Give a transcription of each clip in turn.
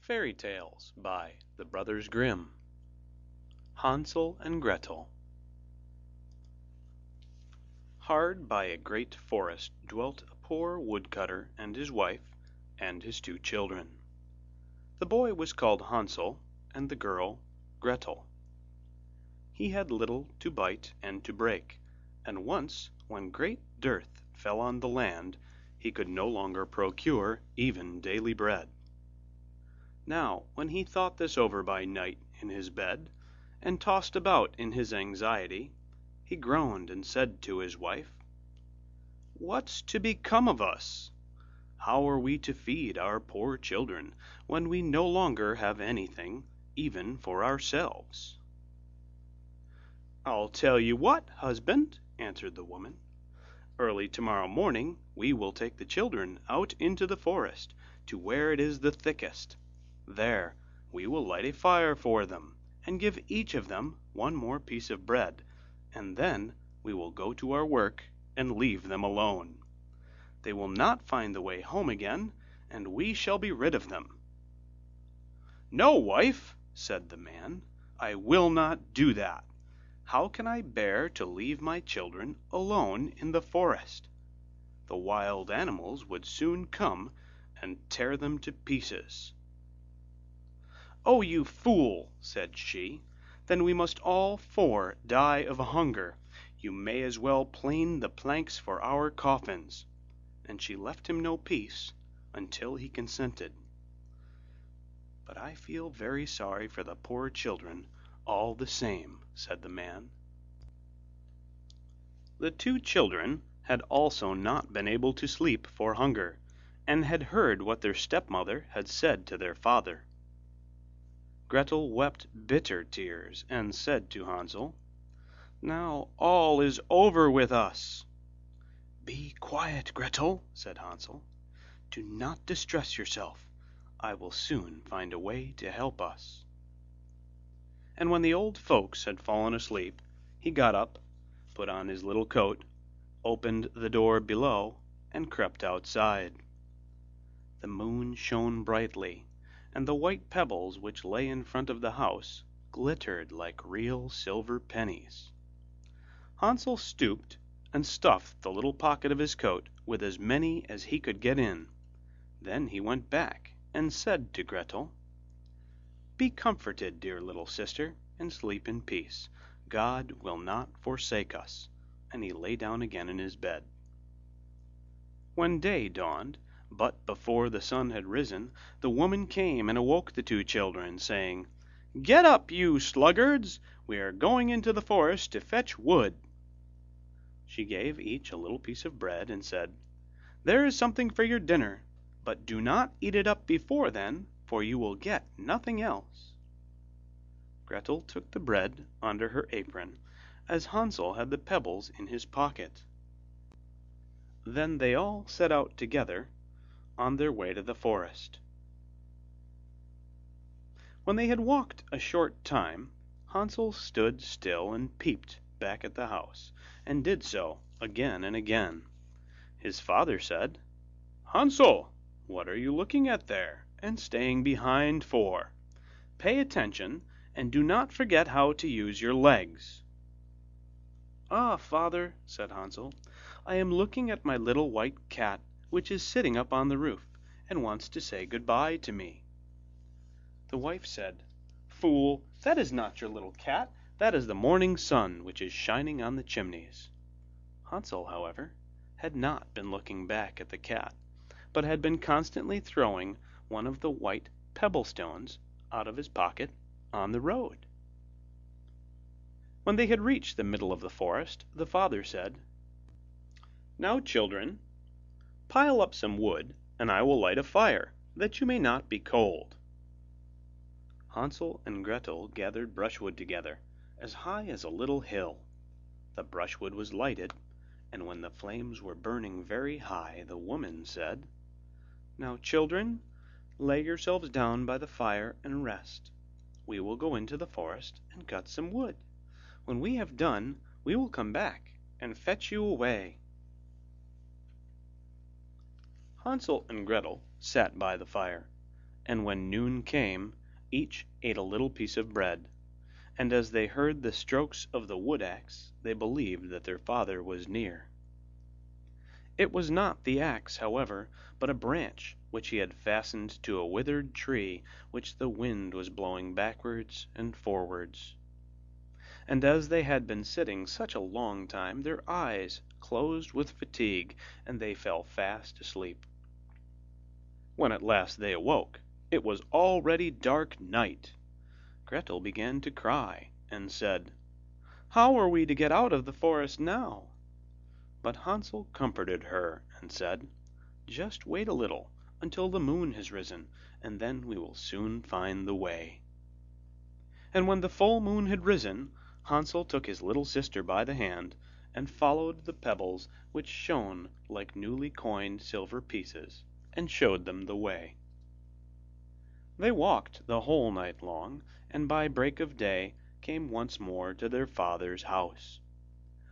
Fairy Tales by the Brothers Grimm. Hansel and Gretel. Hard by a great forest dwelt a poor woodcutter and his wife and his 2 children. The boy was called Hansel, and the girl Gretel. He had little to bite and to break, and once, when great dearth fell on the land, he could no longer procure even daily bread. Now, when he thought this over by night in his bed, and tossed about in his anxiety, he groaned and said to his wife, "What's to become of us? How are we to feed our poor children when we no longer have anything, even for ourselves?" "I'll tell you what, husband," answered the woman. "Early tomorrow morning we will take the children out into the forest to where it is the thickest. There we will light a fire for them, and give each of them 1 more piece of bread, and then we will go to our work and leave them alone. They will not find the way home again, and we shall be rid of them." "No, wife," said the man, "I will not do that. How can I bear to leave my children alone in the forest? The wild animals would soon come and tear them to pieces." "Oh, you fool!" said she. "Then we must all 4 die of hunger. You may as well plane the planks for our coffins." And she left him no peace until he consented. "But I feel very sorry for the poor children, all the same," said the man. The 2 children had also not been able to sleep for hunger, and had heard what their stepmother had said to their father. Gretel wept bitter tears, and said to Hansel, "Now all is over with us." "Be quiet, Gretel," said Hansel. "Do not distress yourself. I will soon find a way to help us." And when the old folks had fallen asleep, he got up, put on his little coat, opened the door below, and crept outside. The moon shone brightly, and the white pebbles which lay in front of the house glittered like real silver pennies. Hansel stooped and stuffed the little pocket of his coat with as many as he could get in. Then he went back and said to Gretel, "Be comforted, dear little sister, and sleep in peace. God will not forsake us." And he lay down again in his bed. When day dawned, but before the sun had risen, the woman came and awoke the 2 children, saying, "Get up, you sluggards! We are going into the forest to fetch wood." She gave each a little piece of bread, and said, "There is something for your dinner, but do not eat it up before then, for you will get nothing else." Gretel took the bread under her apron, as Hansel had the pebbles in his pocket. Then they all set out together on their way to the forest. When they had walked a short time, Hansel stood still and peeped back at the house, and did so again and again. His father said, "Hansel, what are you looking at there, and staying behind for? Pay attention, and do not forget how to use your legs." "Ah, father," said Hansel, "I am looking at my little white cat, which is sitting up on the roof, and wants to say good-bye to me." The wife said, "Fool, that is not your little cat, that is the morning sun which is shining on the chimneys." Hansel, however, had not been looking back at the cat, but had been constantly throwing one of the white pebble-stones out of his pocket on the road. When they had reached the middle of the forest, the father said, "Now, children, pile up some wood, and I will light a fire, that you may not be cold." Hansel and Gretel gathered brushwood together, as high as a little hill. The brushwood was lighted, and when the flames were burning very high, the woman said, "Now, children, lay yourselves down by the fire and rest. We will go into the forest and cut some wood. When we have done, we will come back and fetch you away." Hansel and Gretel sat by the fire, and when noon came, each ate a little piece of bread, and as they heard the strokes of the wood axe, they believed that their father was near. It was not the axe, however, but a branch which he had fastened to a withered tree which the wind was blowing backwards and forwards. And as they had been sitting such a long time, their eyes closed with fatigue, and they fell fast asleep. When at last they awoke, it was already dark night. Gretel began to cry, and said, "How are we to get out of the forest now?" But Hansel comforted her, and said, "Just wait a little, until the moon has risen, and then we will soon find the way." And when the full moon had risen, Hansel took his little sister by the hand, and followed the pebbles which shone like newly coined silver pieces, and showed them the way. They walked the whole night long, and by break of day came once more to their father's house.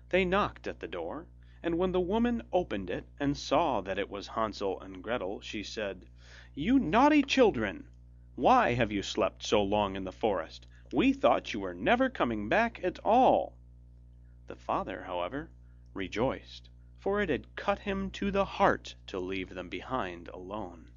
They knocked at the door, and when the woman opened it and saw that it was Hansel and Gretel, she said, "You naughty children! Why have you slept so long in the forest? We thought you were never coming back at all." The father, however, rejoiced, for it had cut him to the heart to leave them behind alone.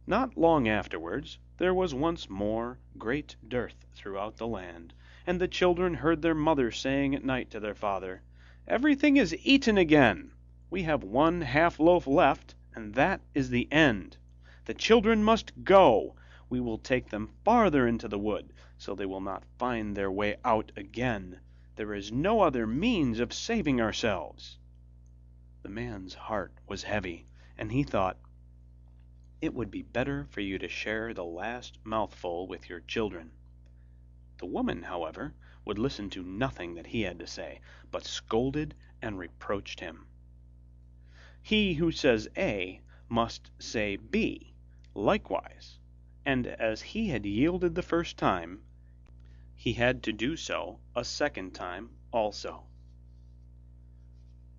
Not long afterwards there was once more great dearth throughout the land, and the children heard their mother saying at night to their father, "Everything is eaten again. We have one half loaf left, and that is the end. The children must go. We will take them farther into the wood, so they will not find their way out again. There is no other means of saving ourselves." The man's heart was heavy, and he thought, "It would be better for you to share the last mouthful with your children." The woman, however, would listen to nothing that he had to say, but scolded and reproached him. He who says A must say B likewise, and as he had yielded the first time, he had to do so a second time also.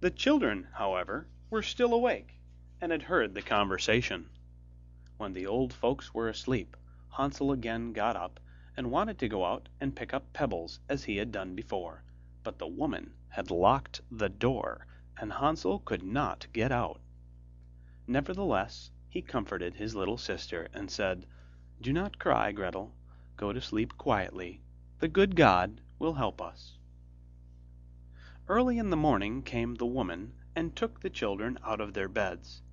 The children, however, were still awake, and had heard the conversation. When the old folks were asleep, Hansel again got up, and wanted to go out and pick up pebbles as he had done before, but the woman had locked the door, and Hansel could not get out. Nevertheless, he comforted his little sister, and said, "Do not cry, Gretel. Go to sleep quietly. The good God will help us." Early in the morning came the woman, and took the children out of their beds.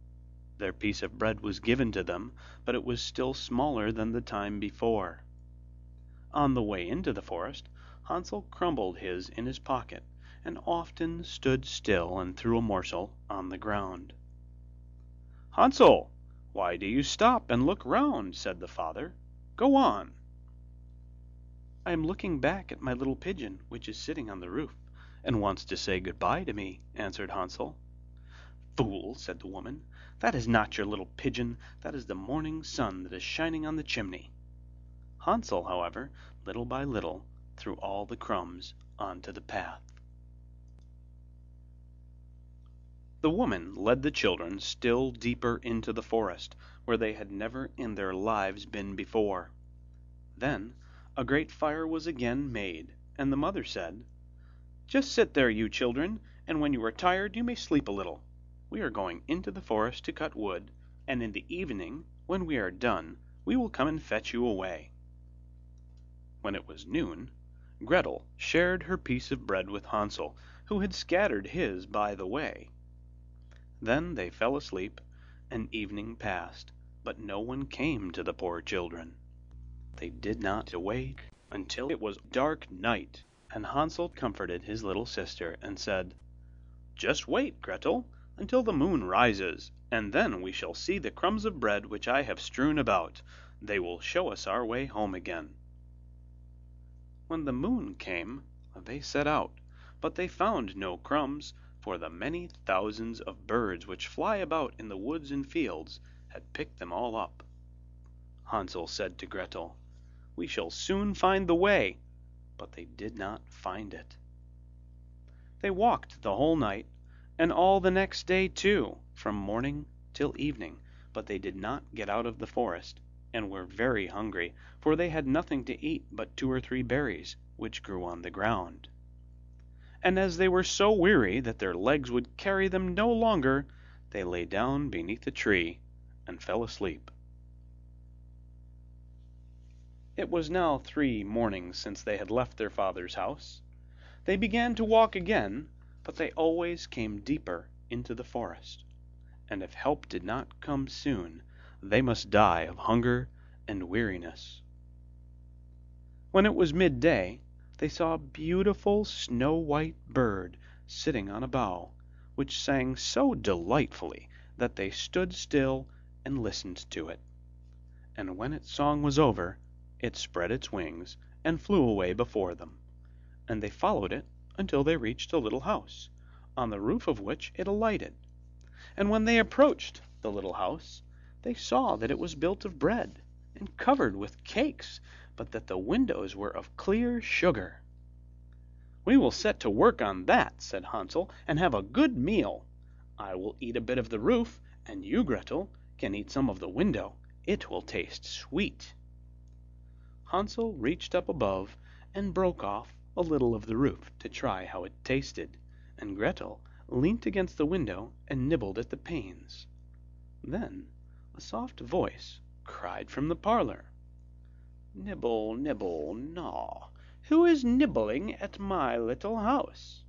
Their piece of bread was given to them, but it was still smaller than the time before. On the way into the forest, Hansel crumbled his in his pocket, and often stood still and threw a morsel on the ground. "Hansel, why do you stop and look round?" said the father. "Go on." "I am looking back at my little pigeon, which is sitting on the roof, and wants to say good-bye to me," answered Hansel. "Fool," said the woman, "that is not your little pigeon, that is the morning sun that is shining on the chimney." Hansel, however, little by little, threw all the crumbs onto the path. The woman led the children still deeper into the forest, where they had never in their lives been before. Then a great fire was again made, and the mother said, "Just sit there, you children, and when you are tired you may sleep a little. We are going into the forest to cut wood, and in the evening, when we are done, we will come and fetch you away." When it was noon, Gretel shared her piece of bread with Hansel, who had scattered his by the way. Then they fell asleep, and evening passed, but no one came to the poor children. They did not awake until it was dark night, and Hansel comforted his little sister, and said, "Just wait, Gretel, until the moon rises, and then we shall see the crumbs of bread which I have strewn about. They will show us our way home again." When the moon came, they set out, but they found no crumbs, for the many thousands of birds which fly about in the woods and fields had picked them all up. Hansel said to Gretel, "We shall soon find the way," but they did not find it. They walked the whole night, and all the next day too, from morning till evening, but they did not get out of the forest, and were very hungry, for they had nothing to eat but 2 or 3 berries, which grew on the ground. And as they were so weary that their legs would carry them no longer, they lay down beneath a tree and fell asleep. It was now 3 mornings since they had left their father's house. They began to walk again, but they always came deeper into the forest, and if help did not come soon, they must die of hunger and weariness. When it was midday, they saw a beautiful snow-white bird sitting on a bough, which sang so delightfully that they stood still and listened to it. And when its song was over, it spread its wings and flew away before them, and they followed it until they reached a little house, on the roof of which it alighted. And when they approached the little house, they saw that it was built of bread, and covered with cakes, but that the windows were of clear sugar. "We will set to work on that," said Hansel, "and have a good meal. I will eat a bit of the roof, and you, Gretel, can eat some of the window. It will taste sweet." Hansel reached up above and broke off a little of the roof to try how it tasted, and Gretel leant against the window and nibbled at the panes. Then a soft voice cried from the parlour, "Nibble, nibble, gnaw. Who is nibbling at my little house?"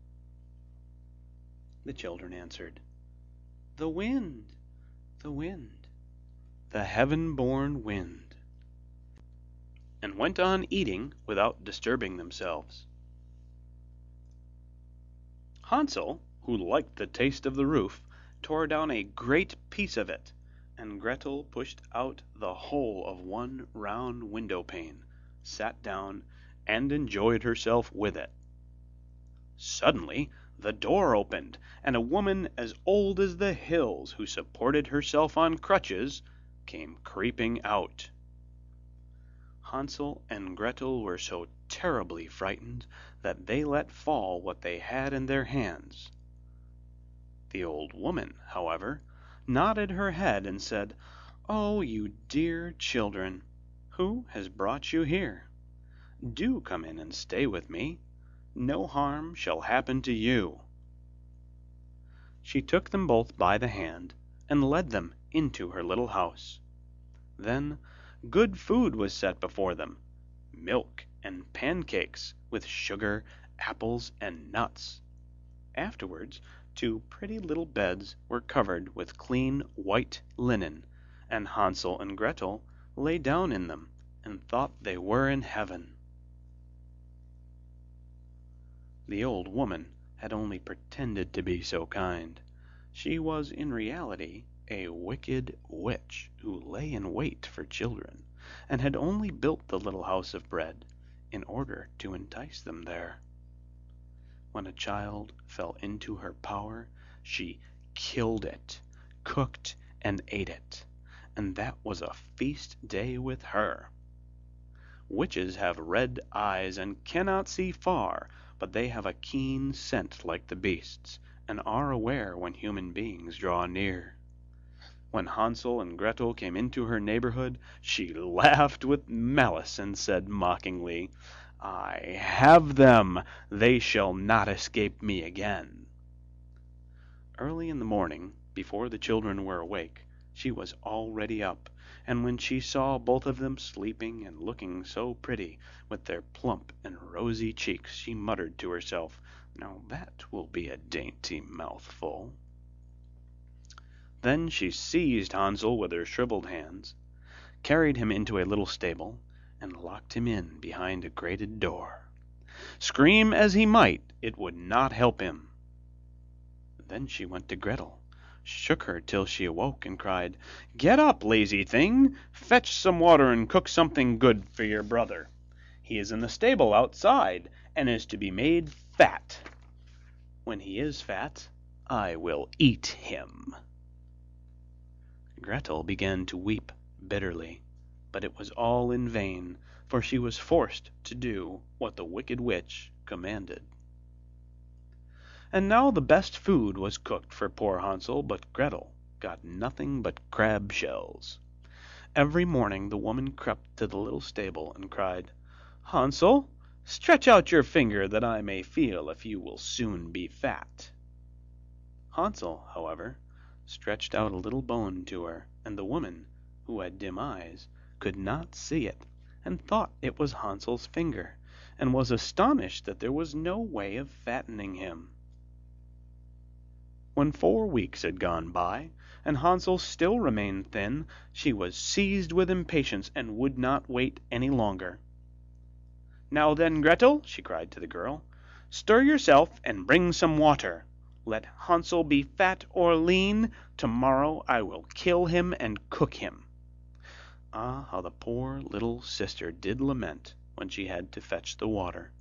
The children answered, "The wind, the wind, the heaven-born wind," and went on eating without disturbing themselves. Hansel, who liked the taste of the roof, tore down a great piece of it, and Gretel pushed out the whole of one round window pane, sat down, and enjoyed herself with it. Suddenly the door opened, and a woman as old as the hills, who supported herself on crutches, came creeping out. Hansel and Gretel were so terribly frightened that they let fall what they had in their hands. The old woman, however, nodded her head and said, "Oh, you dear children, who has brought you here? Do come in and stay with me. No harm shall happen to you." She took them both by the hand and led them into her little house. Then good food was set before them, milk and pancakes with sugar, apples, and nuts. Afterwards 2 pretty little beds were covered with clean white linen, and Hansel and Gretel lay down in them and thought they were in heaven. The old woman had only pretended to be so kind. She was in reality a wicked witch who lay in wait for children, and had only built the little house of bread in order to entice them there. When a child fell into her power, she killed it, cooked and ate it, and that was a feast day with her. Witches have red eyes and cannot see far, but they have a keen scent like the beasts, and are aware when human beings draw near. When Hansel and Gretel came into her neighborhood, she laughed with malice and said mockingly, "I have them! They shall not escape me again." Early in the morning, before the children were awake, she was already up, and when she saw both of them sleeping and looking so pretty, with their plump and rosy cheeks, she muttered to herself, "Now that will be a dainty mouthful." Then she seized Hansel with her shriveled hands, carried him into a little stable, and locked him in behind a grated door. Scream as he might, it would not help him. Then she went to Gretel, shook her till she awoke, and cried, "Get up, lazy thing! Fetch some water and cook something good for your brother. He is in the stable outside, and is to be made fat. When he is fat, I will eat him." Gretel began to weep bitterly, but it was all in vain, for she was forced to do what the wicked witch commanded. And now the best food was cooked for poor Hansel, but Gretel got nothing but crab shells. Every morning the woman crept to the little stable and cried, "Hansel, stretch out your finger that I may feel if you will soon be fat." Hansel, however, stretched out a little bone to her, and the woman, who had dim eyes, could not see it, and thought it was Hansel's finger, and was astonished that there was no way of fattening him. When 4 weeks had gone by, and Hansel still remained thin, she was seized with impatience and would not wait any longer. "Now then, Gretel," she cried to the girl, "stir yourself and bring some water. Let Hansel be fat or lean, tomorrow I will kill him and cook him." Ah, how the poor little sister did lament when she had to fetch the water,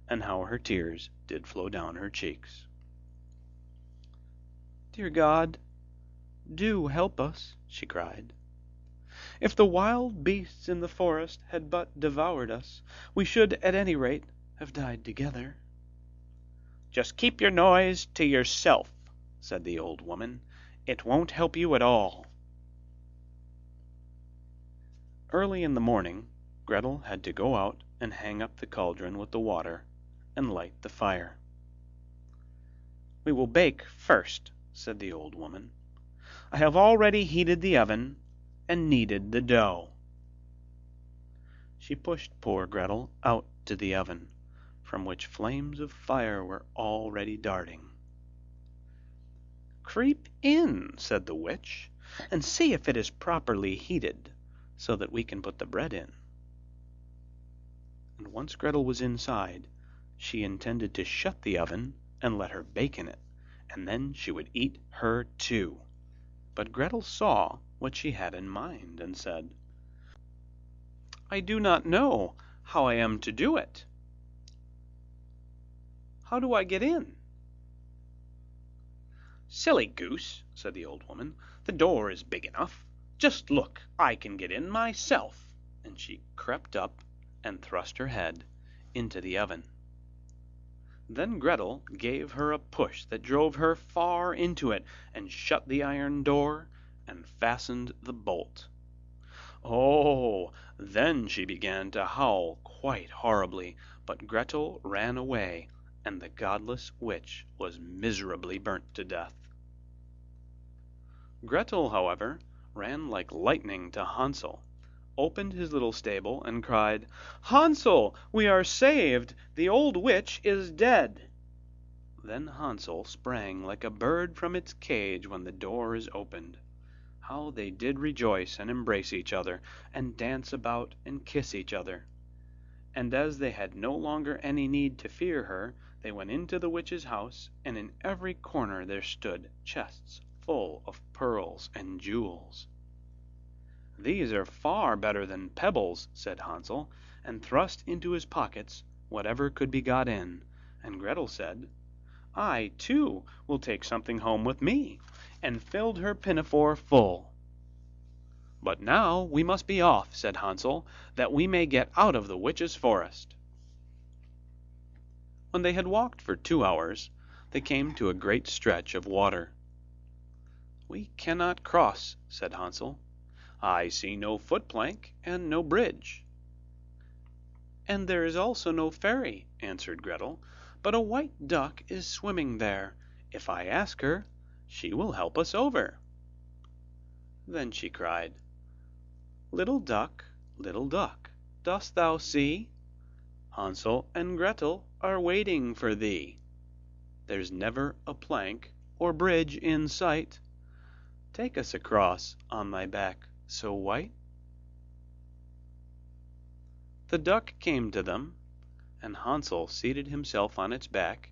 and how her tears did flow down her cheeks. "Dear God, do help us," she cried. "If the wild beasts in the forest had but devoured us, we should at any rate have died together." "Just keep your noise to yourself," said the old woman. "It won't help you at all." Early in the morning, Gretel had to go out and hang up the cauldron with the water, and light the fire. "We will bake first," said the old woman. "I have already heated the oven, and kneaded the dough." She pushed poor Gretel out to the oven, from which flames of fire were already darting. "Creep in," said the witch, "and see if it is properly heated, so that we can put the bread in." And once Gretel was inside, she intended to shut the oven and let her bake in it, and then she would eat her too. But Gretel saw what she had in mind, and said, "I do not know how I am to do it. How do I get in?" "Silly goose," said the old woman, "the door is big enough. Just look, I can get in myself." And she crept up and thrust her head into the oven. Then Gretel gave her a push that drove her far into it, and shut the iron door and fastened the bolt. Oh, then she began to howl quite horribly, but Gretel ran away, and the godless witch was miserably burnt to death. Gretel, however, ran like lightning to Hansel, opened his little stable, and cried, "Hansel, we are saved! The old witch is dead!" Then Hansel sprang like a bird from its cage when the door is opened. How they did rejoice and embrace each other, and dance about and kiss each other. And as they had no longer any need to fear her, they went into the witch's house, and in every corner there stood chests full of pearls and jewels. "These are far better than pebbles," said Hansel, and thrust into his pockets whatever could be got in, and Gretel said, "I, too, will take something home with me," and filled her pinafore full. "But now we must be off," said Hansel, "that we may get out of the witch's forest." When they had walked for 2 hours, they came to a great stretch of water. "We cannot cross," said Hansel. "I see no foot-plank and no bridge." "And there is also no ferry," answered Gretel, "but a white duck is swimming there. If I ask her, she will help us over." Then she cried, little duck, dost thou see? Hansel and Gretel are waiting for thee. There's never a plank or bridge in sight. Take us across on thy back so white." The duck came to them, and Hansel seated himself on its back,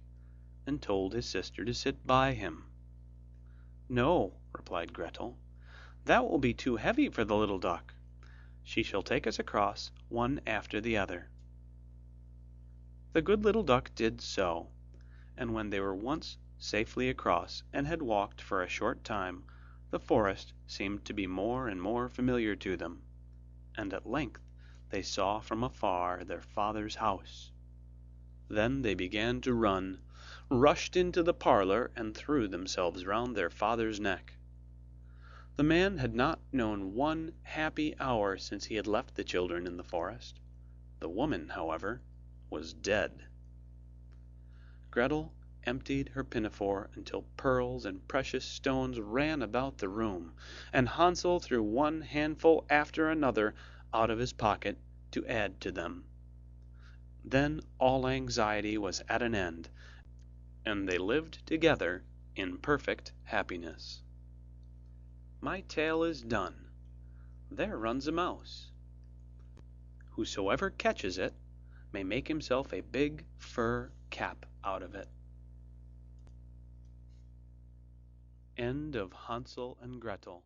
and told his sister to sit by him. "No," replied Gretel, "that will be too heavy for the little duck. She shall take us across one after the other." The good little duck did so, and when they were once safely across, and had walked for a short time, the forest seemed to be more and more familiar to them, and at length they saw from afar their father's house. Then they began to run, rushed into the parlour, and threw themselves round their father's neck. The man had not known one happy hour since he had left the children in the forest. The woman, however, was dead. Gretel emptied her pinafore until pearls and precious stones ran about the room, and Hansel threw one handful after another out of his pocket to add to them. Then all anxiety was at an end, and they lived together in perfect happiness. My tale is done. There runs a mouse. Whosoever catches it may make himself a big fur cap out of it. End of Hansel and Gretel.